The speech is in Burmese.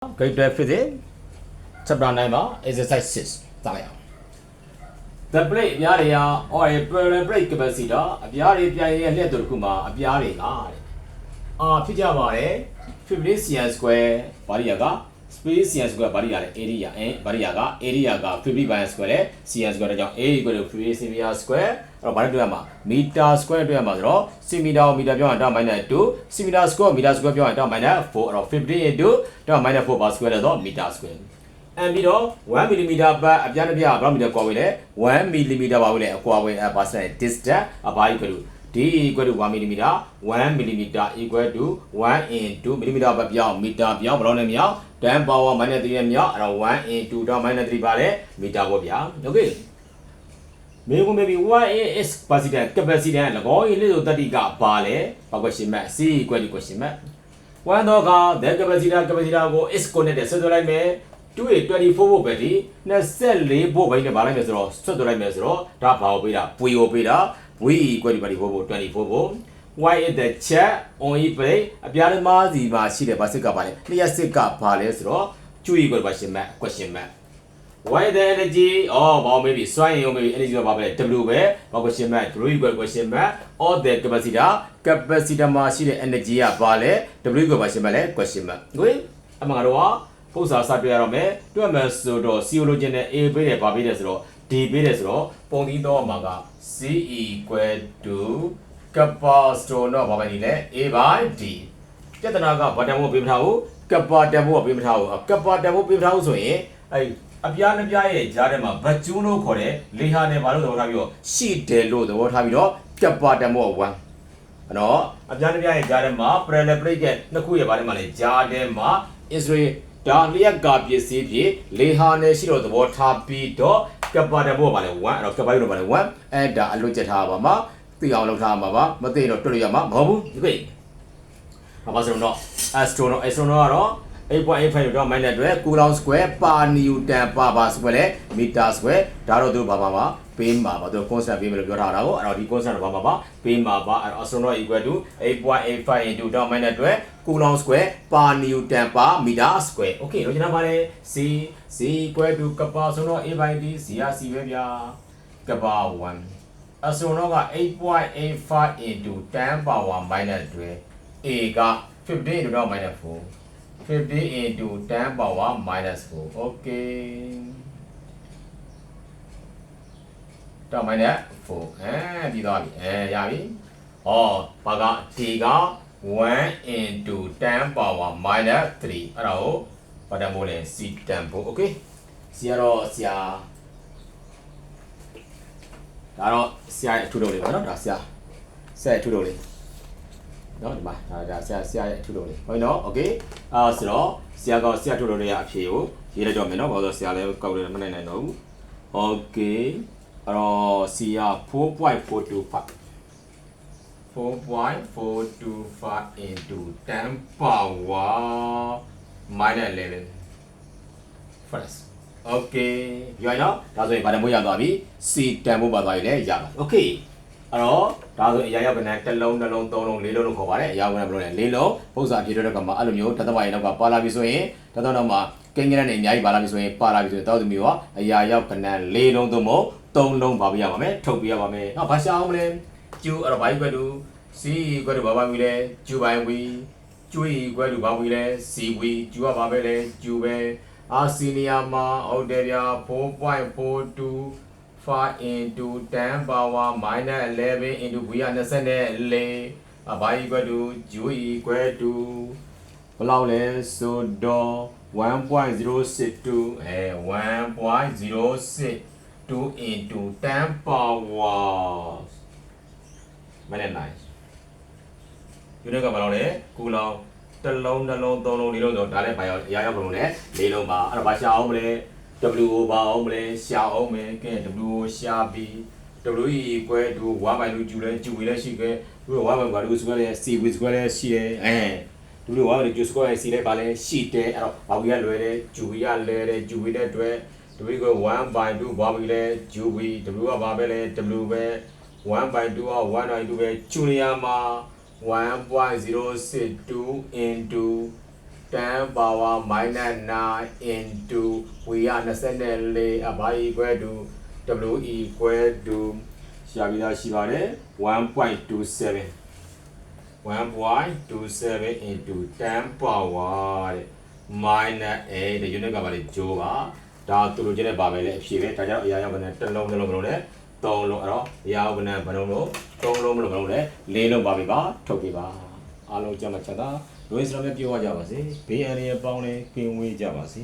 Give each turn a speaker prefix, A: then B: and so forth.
A: Grade 12 physics chapter 9 ပါ exercise 6စလိုက်အောင် The plate အပြားတွေက or a parallel plate capacitor အပြားတွေပြိုင်ရဲ့လက်တို့တစ်ခုမှာအပြားတွေကဖြစ်ကြပါတယ် 15 cm square ဘာရိယာက space cm square ဘာရိယာလဲ area ဘာရိယာက area က 50 by square လဲ cm square တဲ့ကြောင့် a equal to 50 cm square အဲ့တော့ဘာလဲတွေ့ရမှာ meter square တွေ့ရမှာဆိုတော့ centimeter ကို meter ပြောင်းရင် 10 minus 2 centimeter square meter square ပြောင်းရင် 10 minus 4အဲ့တော့50 into 10 minus 4 par square လဲဆိုတော့ meter square ပြီးတော့1 mm ပတ်အပြားတစ်ပြားဘယ်လောက်မီတာကွာဝေးလဲ1 mm ပါဝေးလဲအကွာဝေးpercent distance ဘာ equal to d equal to 1 mm 1 mm equal to 1 into mm ပတ်ပြောင်း meter ပြောင်းဘယ်လောက်နဲ့မြောက်10 power minus 3နဲ့မြောက်အဲ့တော့1 into 10 minus 3ပါလဲ meter ပေါ့ဗျာ okay မေကွန်ဘေဘီ what is capacitance ၎င်းရဲ့လက်ဆိုတတိကဘာလဲဘာ question mark c equal to question mark 1တော့က the capacitor ကို is connected ဆက်သွယ်လိုက်မယ်24 volt ပဲဒီ24 volt ပဲနဲ့ဗာလိုက်မယ်ဆိုတော့ဆက်သွယ်လိုက်မယ်ဆိုတော့ဒါဘာကိုပေးတာပွေကိုပေးတာ v equal to 24 volt y is the check on e plate အပြားသမားစီမှာရှိတဲ့ဘာစစ်ကပါလဲလျှက်စစ်ကဘာလဲဆိုတော့ကျွေး equal question mark y the energy ဘာမေးပြီစွမ်းရင်မေးပြီ energy ဘာပဲလဲ w ပဲဘာ question mark w equal question mark or the capacitor မှာရှိတဲ့ energy ကဘာလဲ w equal question mark လဲ question mark ကိုအမှန်ကတော့ပု္ပ္ပာစတွေ့ရတော့မယ်တွေ့မယ်ဆိုတော့ theologian နဲ့ a ပေးတယ်ဗာပေးတယ်ဆိုတော့ d ပေးတယ်ဆိုတော့ပုံသီးတော့မှာက c equal to capacitor တော့ဗာပဲနေလဲ a by d ပြဿနာကဘာတန်ဖို့ပေးမထားဘူး kappa တန်ဖို့ပေးမထားဘူး kappa တန်ဖို့ပေးမထားဘူးဆိုရင်အပြားနှစ်ပြားရဲ့ကြားထဲမှာဗတ်ကျူးလို့ခေါ်တဲ့လေဟာနဲ့ဘာလို့သဘောထားပြီးတော့ရှိတယ်လို့သဘောထားပြီးတော့ kappa တန်ဖို့1အဲ့တော့အပြားနှစ်ပြားရဲ့ကြားထဲမှာ parallel plate ရဲ့နှစ်ခုရဲ့ဘာထဲမှာလဲကြားထဲမှာ Israelဒါလျက်ကပစ္စည်းဖြစ်လေဟာနဲ့ရှိတော့သဘောထားပြီးတော့ကပ္ပါတဘောပါလေ1အဲ့တော့ကပ္ပါရုံပါလေ1အဲ့ဒါအလွတ်ချက်ထားပါမှာသိအောင်လုပ်ထားမှာပါမသိတော့တွေ့ရမှာမဟုတ်ဘူးဒီကိဘာဆိုတော့ astronaut ကတော့ 8.85 တော့ minus တွေ coulomb square per newton per square လဲ meter square ဒါတော့သူဘာပါပေးမှာပါသူ constant ပေးမယ်လို့ပြောထားတာကိုအဲ့တော့ဒီ constant ဘာပါပေးမှာပါအဲ့တော့ astronaut equal to 8.85 into တော့ minus တွေ coulomb square per newton per meter square okay တော့ကျွန်တော်ပါတယ် c equal to ကပ္ပါဆိုတော့ a by d c ရ c ပဲဗျာကပ္ပါ1 astronaut က 8.85 into 10 power minus တွေ a က 15 into တော့ minus 4 50 into 10 power minus 4 okay တော့ minus 4ပြီးသွားပြီရပြီဘာက d က1 into 10 power minus 3အဲ့ဒါကိုဘာတန်ဖို့လဲ c တန်ဖို့ okay ဆရာတော့ဆရာဒါတော့ဆရာရဲ့အထူးလုပ်လေးပါနော်ဒါဆရာရဲ့အထူးလုပ်လေးနော်ဒီမှာဒါဆရာရဲ့အထူးလုပ်လေးဟုတ်နော် okay ဆိုတော့ဆရာကဆရာအထူးလုပ်လေးရအဖြေကိုရေးလိုက်တော့မယ်နော်ဘာလို့ဆရာလည်းကောက်လို့မနိုင်တော့ဘူး okay အဲ့တော့ c က 4.425 into 10 power minus 11 first okay ပြောရအောင်ဒါဆိုရင်ဗာတန်ဖို့ရသွားပြီ c တန်ဖို့ပါသွားပြီလေရပါ okay အဲ့တော့ဒါဆိုအရာရောက်ကနတစ်လုံးနှလုံးသုံးလုံးလေးလုံးလို့ခေါ်ပါတယ်အရာကနဘယ်လိုလဲလေးလုံးပု္ပ္ပာအဖြစ်တဲ့ကမှာအဲ့လိုမျိုးတသက်ဝါရီနောက်ကပါလာပြီဆိုရင်တသက်နောက်မှာကိန်းကနနဲ့အများကြီးပါလာပြီဆိုရင်ပါလာပြီဆိုရင်တောက်သမီးရောအရာရောက်ကနလေးလုံးသုံးမို့3လုံးပါပြရပါမယ်ထုတ်ပြရပါမယ်နောက်ဘာရှာအောင်မလဲကျူအဲ့တော့ဘာကြီးကွက်တူ c ကွက်တူဘာပါပြီလဲကျူပိုင်းဝီကျူကွက်တူဘာဝီလဲ c ဝီကျူကဘာပဲလဲကျူပဲစီနီယာမှာဟုတ်တယ်ဗျာ 4.425 into 10 power minus 11 into v 24ဘာ equal to u equal to ဘယ်လောက်လဲဆိုတော့ 1.062 1.062 into 10 power minus 9ယူနစ်ကဘယ်လောက်လဲကူလောင်တစ်လုံးနှလုံးသုံးလုံးလေးလုံးဆိုဒါလည်းဘာရောက်အရာရောက်ဘယ်လိုလဲလေးလုံးပါအဲ့တော့ဘာရှာအောင်မလဲ w ကိုဘာအောင်မလဲရှာအောင်မယ်ကဲ w ကိုရှာပြီး w equal to 1/2 ကျူလဲကျူဝေးလဲရှိခဲ့သူက 1/2 square လဲ c w square လဲရှိတယ်သူတို့ 1/2 ကျူ square လဲ c လဲဘာလဲရှိတယ်အဲ့တော့ဘာဝီကလွယ်တယ်ကျူဝီကလဲတယ်ကျူဝီတဲ့အတွက် w က 1/2 ဘာဝီလဲကျူဝီ w ကဘာပဲလဲ w ပဲ 1/2 က 1/2 ပဲကျူနေရမှာ 1.062 into 10 power minus 9 into we are 24 by equal to w equal to ရှာပြီးသားရှိပါတယ် 1.27 1.27 into 10 power တဲ့ minus a တဲ့ unit ကပါလေဂျိုးပါဒါသူတို့ကျတဲ့ပါပဲလေအဖြေပဲဒါကြောင့်အရာရောက်ကနေတစ်လုံးတစ်လုံးမလုံးနဲ့3လုံးအဲ့တော့အရာရောက်ကနေဘယ်လုံးလို့3လုံးမလုံးနဲ့4လုံးပါပြီပါထုတ်ပြပါအားလုံးကြမှာချက်တာလွေးစရမ်းပြောကြပါစေဘေးအန္တရာယ်ပေါင်းလဲကင်းဝေးကြပါစေ